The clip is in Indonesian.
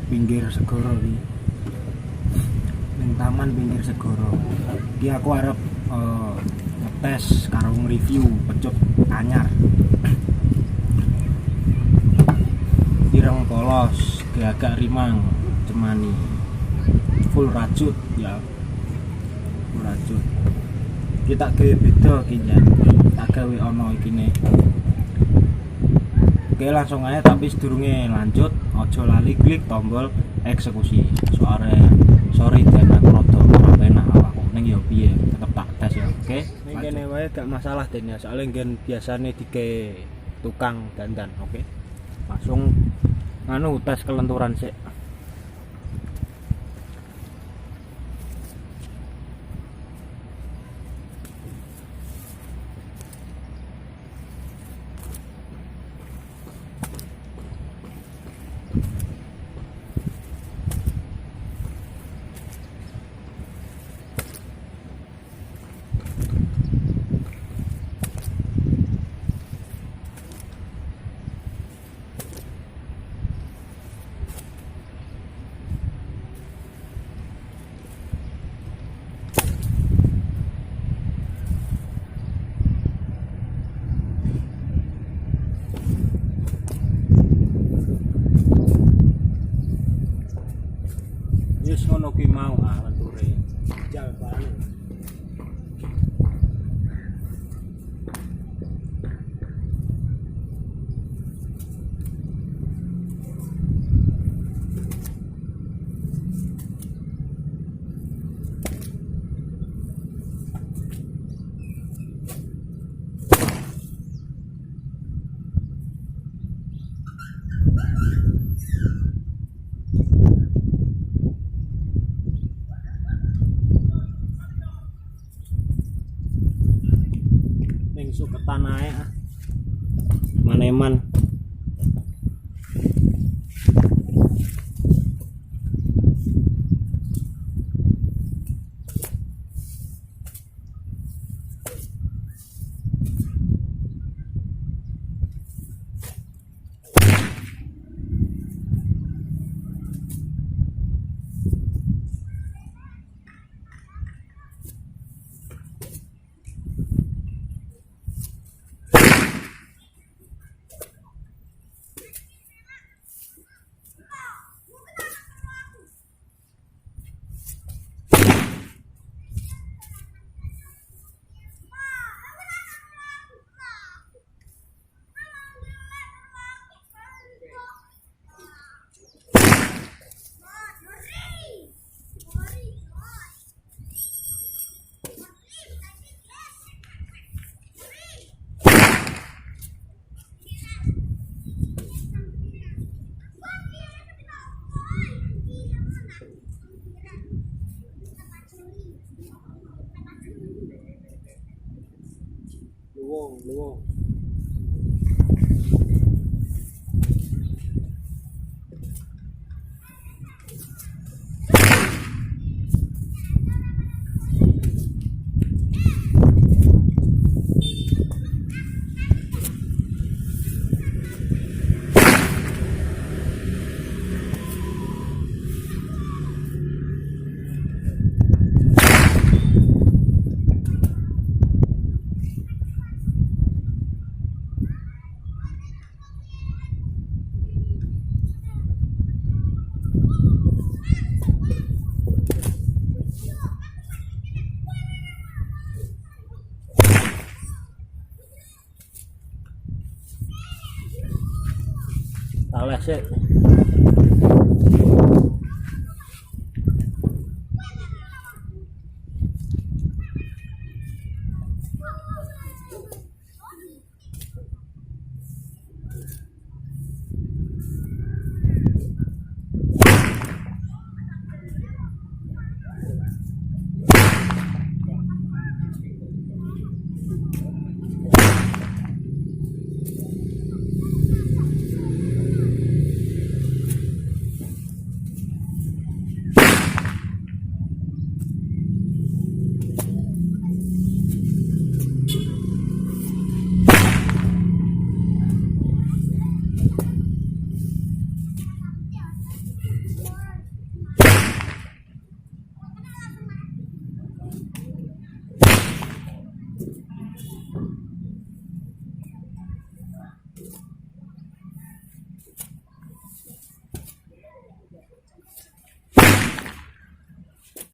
pinggir segoro iki. Ning taman pinggir segoro. Iki aku arep ngetes karo review pecut anyar. Ireng polos, gagak rimang, cemani. Full rajut ya. Full rajut. Kita gawe beda iki ya. Tak gawe ana ikine. Oke, langsung aja, tapi sedurunge lanjut aja lali klik tombol eksekusi. Sorry dan aku rada ora enak awakku ning yo piye tetep tak tes ya. Oke, ning kene wae gak masalah Den ya, soalnya nggen biasane dige tukang dandan. Oke. Langsung tes kelenturan sik. Wis ngono kuwi mau lenture. Jal bali. Suketan ae maneman. Luwung. Tahu sih.